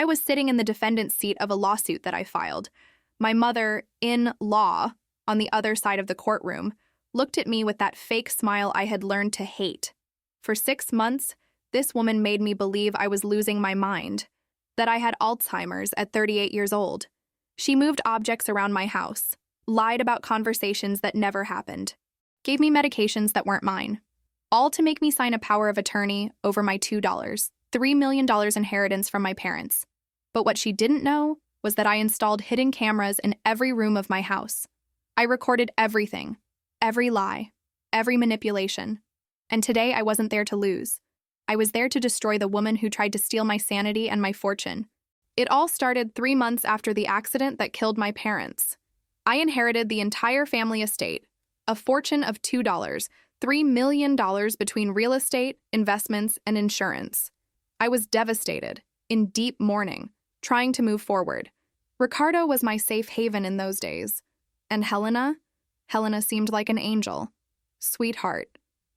I was sitting in the defendant's seat of a lawsuit that I filed. My mother-in-law, on the other side of the courtroom, looked at me with that fake smile I had learned to hate. For 6 months, this woman made me believe I was losing my mind, that I had Alzheimer's at 38 years old. She moved objects around my house, lied about conversations that never happened, gave me medications that weren't mine, all to make me sign a power of attorney over my $3 million inheritance from my parents. But what she didn't know was that I installed hidden cameras in every room of my house. I recorded everything, every lie, every manipulation. And today I wasn't there to lose. I was there to destroy the woman who tried to steal my sanity and my fortune. It all started 3 months after the accident that killed my parents. I inherited the entire family estate, a fortune of $3 million between real estate, investments, and insurance. I was devastated, in deep mourning, trying to move forward. Ricardo was my safe haven in those days. And Helena seemed like an angel. Sweetheart,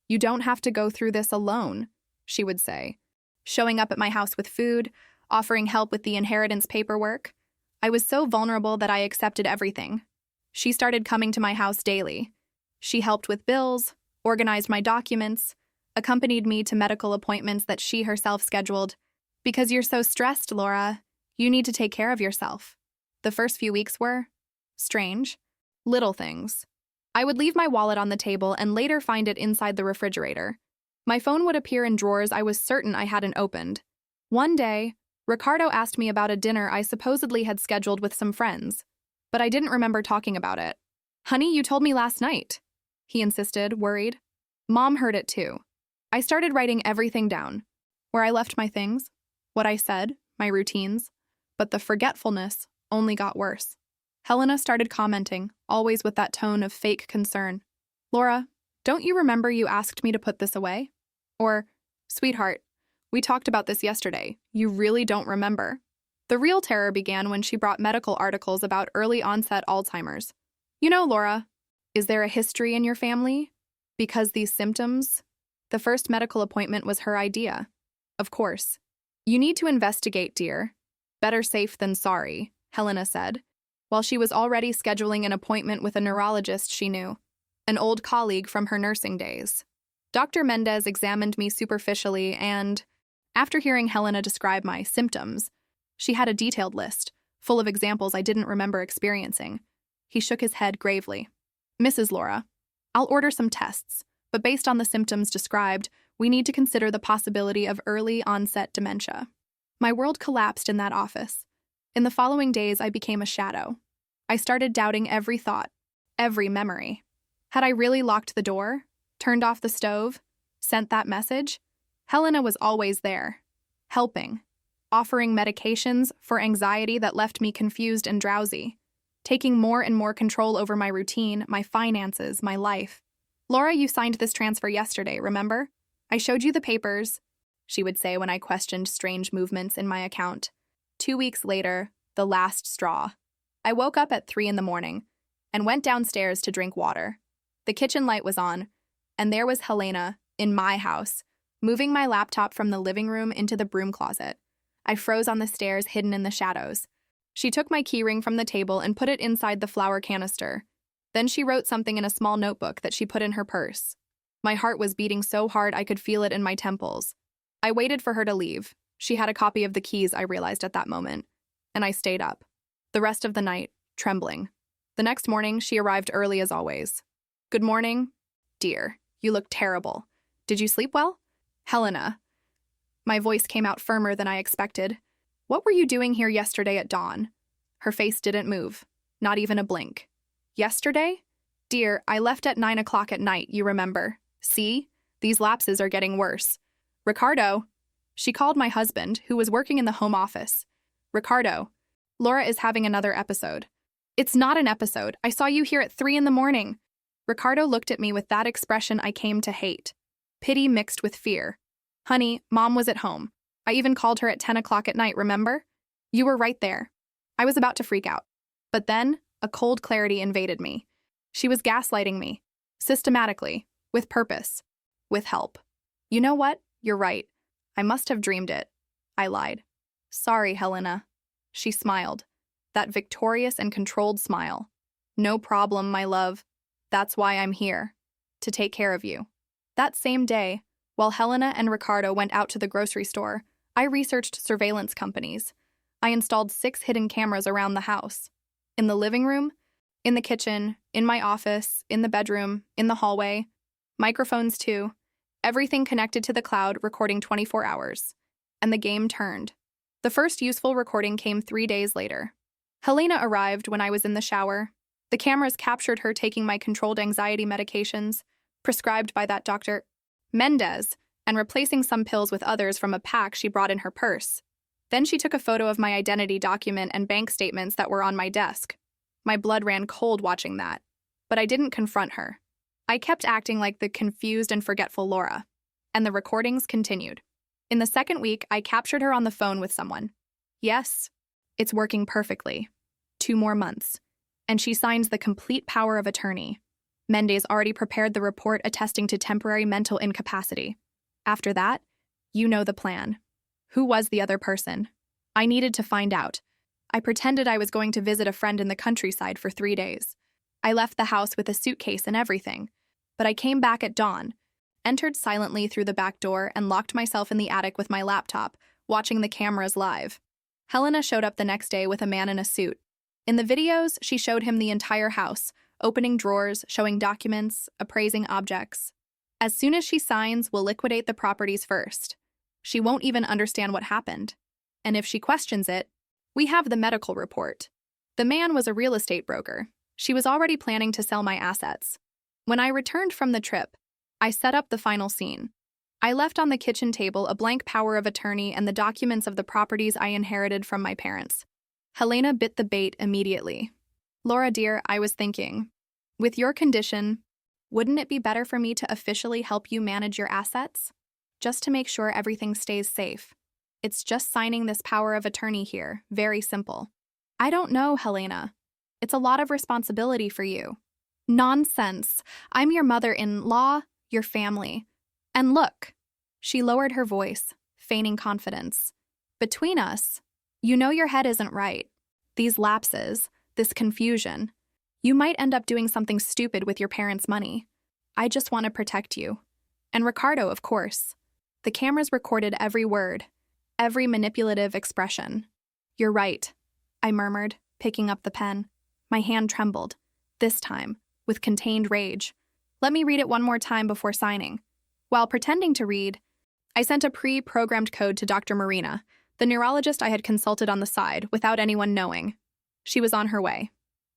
you don't have to go through this alone, she would say, showing up at my house with food, offering help with the inheritance paperwork. I was so vulnerable that I accepted everything. She started coming to my house daily. She helped with bills, organized my documents, accompanied me to medical appointments that she herself scheduled. Because you're so stressed, Laura, you need to take care of yourself. The first few weeks were strange, little things. I would leave my wallet on the table and later find it inside the refrigerator. My phone would appear in drawers I was certain I hadn't opened. One day, Ricardo asked me about a dinner I supposedly had scheduled with some friends, but I didn't remember talking about it. Honey, you told me last night, he insisted, worried. Mom heard it too. I started writing everything down, where I left my things, what I said, my routines, but the forgetfulness only got worse. Helena started commenting, always with that tone of fake concern. Laura, don't you remember you asked me to put this away? Or, sweetheart, we talked about this yesterday. You really don't remember. The real terror began when she brought medical articles about early onset Alzheimer's. You know, Laura, is there a history in your family? Because these symptoms? The first medical appointment was her idea. Of course. You need to investigate, dear. Better safe than sorry, Helena said, while she was already scheduling an appointment with a neurologist she knew, an old colleague from her nursing days. Dr. Mendez examined me superficially and, after hearing Helena describe my symptoms, she had a detailed list, full of examples I didn't remember experiencing. He shook his head gravely. Mrs. Laura, I'll order some tests, but based on the symptoms described, we need to consider the possibility of early onset dementia. My world collapsed in that office. In the following days, I became a shadow. I started doubting every thought, every memory. Had I really locked the door, turned off the stove, sent that message? Helena was always there, helping, offering medications for anxiety that left me confused and drowsy, taking more and more control over my routine, my finances, my life. Laura, you signed this transfer yesterday, remember? I showed you the papers, she would say when I questioned strange movements in my account. 2 weeks later, the last straw. I woke up at 3 a.m. and went downstairs to drink water. The kitchen light was on, and there was Helena, in my house, moving my laptop from the living room into the broom closet. I froze on the stairs, hidden in the shadows. She took my keyring from the table and put it inside the flour canister. Then she wrote something in a small notebook that she put in her purse. My heart was beating so hard I could feel it in my temples. I waited for her to leave. She had a copy of the keys, I realized at that moment, and I stayed up. The rest of the night, trembling. The next morning, she arrived early as always. Good morning. Dear, you look terrible. Did you sleep well? Helena. My voice came out firmer than I expected. What were you doing here yesterday at dawn? Her face didn't move, not even a blink. Yesterday? Dear, I left at 9 o'clock at night, you remember. See? These lapses are getting worse. Ricardo. She called my husband, who was working in the home office. Ricardo. Laura is having another episode. It's not an episode. I saw you here at 3 a.m. Ricardo looked at me with that expression I came to hate. Pity mixed with fear. Honey, Mom was at home. I even called her at 10 o'clock at night, remember? You were right there. I was about to freak out. But then, a cold clarity invaded me. She was gaslighting me. Systematically. With purpose. With help. You know what? You're right. I must have dreamed it. I lied. Sorry, Helena. She smiled. That victorious and controlled smile. No problem, my love. That's why I'm here. To take care of you. That same day, while Helena and Ricardo went out to the grocery store, I researched surveillance companies. I installed 6 hidden cameras around the house. In the living room, in the kitchen, in my office, in the bedroom, in the hallway. Microphones too. Everything connected to the cloud, recording 24 hours. And the game turned. The first useful recording came 3 days later. Helena arrived when I was in the shower. The cameras captured her taking my controlled anxiety medications, prescribed by that Dr. Mendez, and replacing some pills with others from a pack she brought in her purse. Then she took a photo of my identity document and bank statements that were on my desk. My blood ran cold watching that, but I didn't confront her. I kept acting like the confused and forgetful Laura, and the recordings continued. In the second week, I captured her on the phone with someone. Yes, it's working perfectly. 2 more months, and she signs the complete power of attorney. Mendez already prepared the report attesting to temporary mental incapacity. After that, you know the plan. Who was the other person? I needed to find out. I pretended I was going to visit a friend in the countryside for 3 days. I left the house with a suitcase and everything, but I came back at dawn, entered silently through the back door, and locked myself in the attic with my laptop, watching the cameras live. Helena showed up the next day with a man in a suit. In the videos, she showed him the entire house, opening drawers, showing documents, appraising objects. As soon as she signs, we'll liquidate the properties first. She won't even understand what happened. And if she questions it, we have the medical report. The man was a real estate broker. She was already planning to sell my assets. When I returned from the trip, I set up the final scene. I left on the kitchen table a blank power of attorney and the documents of the properties I inherited from my parents. Helena bit the bait immediately. Laura, dear, I was thinking, with your condition, wouldn't it be better for me to officially help you manage your assets? Just to make sure everything stays safe. It's just signing this power of attorney here, very simple. I don't know, Helena. It's a lot of responsibility for you. Nonsense. I'm your mother-in-law, your family. And look, she lowered her voice, feigning confidence. Between us, you know your head isn't right. These lapses, this confusion. You might end up doing something stupid with your parents' money. I just want to protect you. And Ricardo, of course. The cameras recorded every word, every manipulative expression. You're right, I murmured, picking up the pen. My hand trembled, this time, with contained rage. Let me read it one more time before signing. While pretending to read, I sent a pre-programmed code to Dr. Marina, the neurologist I had consulted on the side, without anyone knowing. She was on her way.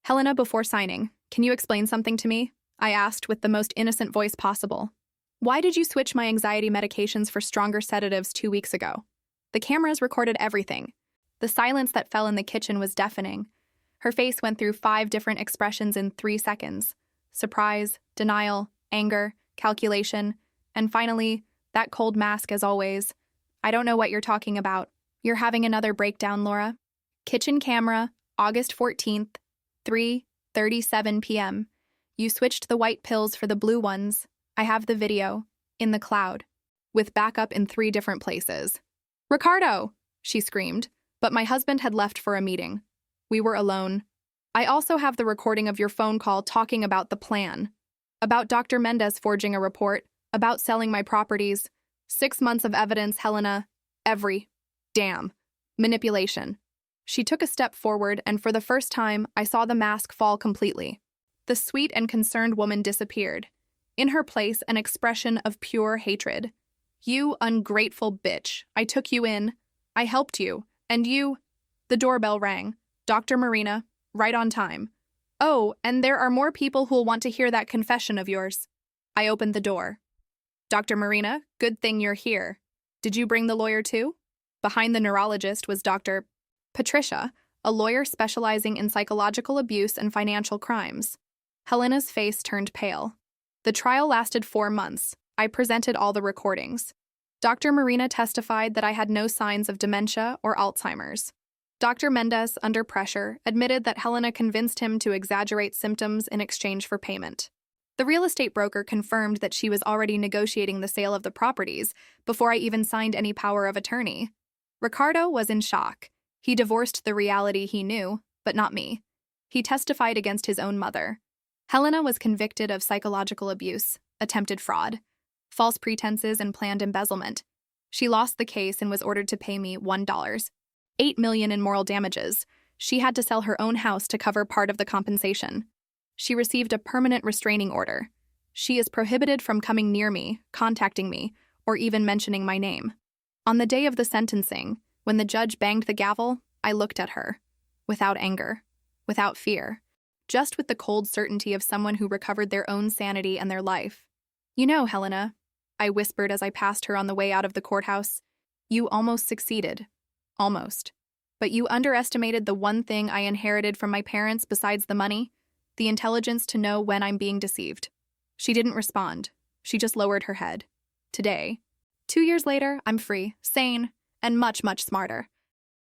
Helena, before signing, can you explain something to me? I asked with the most innocent voice possible. Why did you switch my anxiety medications for stronger sedatives 2 weeks ago? The cameras recorded everything. The silence that fell in the kitchen was deafening. Her face went through 5 different expressions in 3 seconds. Surprise, denial, anger, calculation, and finally, that cold mask as always. I don't know what you're talking about. You're having another breakdown, Laura. Kitchen camera, August 14th, 3:37 p.m. You switched the white pills for the blue ones. I have the video, in the cloud, with backup in 3 different places. Ricardo! She screamed, but my husband had left for a meeting. We were alone. I also have the recording of your phone call talking about the plan. About Dr. Mendez forging a report, about selling my properties. 6 months of evidence, Helena. Every damn manipulation. She took a step forward, and for the first time, I saw the mask fall completely. The sweet and concerned woman disappeared. In her place, an expression of pure hatred. You ungrateful bitch. I took you in. I helped you. And you... The doorbell rang. Dr. Marina, right on time. Oh, and there are more people who'll want to hear that confession of yours. I opened the door. Dr. Marina, good thing you're here. Did you bring the lawyer too? Behind the neurologist was Dr. Patricia, a lawyer specializing in psychological abuse and financial crimes. Helena's face turned pale. The trial lasted 4 months. I presented all the recordings. Dr. Marina testified that I had no signs of dementia or Alzheimer's. Dr. Mendez, under pressure, admitted that Helena convinced him to exaggerate symptoms in exchange for payment. The real estate broker confirmed that she was already negotiating the sale of the properties before I even signed any power of attorney. Ricardo was in shock. He divorced the reality he knew, but not me. He testified against his own mother. Helena was convicted of psychological abuse, attempted fraud, false pretenses, and planned embezzlement. She lost the case and was ordered to pay me $1, $8 million in moral damages. She had to sell her own house to cover part of the compensation. She received a permanent restraining order. She is prohibited from coming near me, contacting me, or even mentioning my name. On the day of the sentencing, when the judge banged the gavel, I looked at her, without anger, without fear, just with the cold certainty of someone who recovered their own sanity and their life. "You know, Helena," I whispered as I passed her on the way out of the courthouse, "you almost succeeded. Almost. But you underestimated the one thing I inherited from my parents besides the money, the intelligence to know when I'm being deceived." She didn't respond. She just lowered her head. Today, 2 years later, I'm free, sane, and much, much smarter.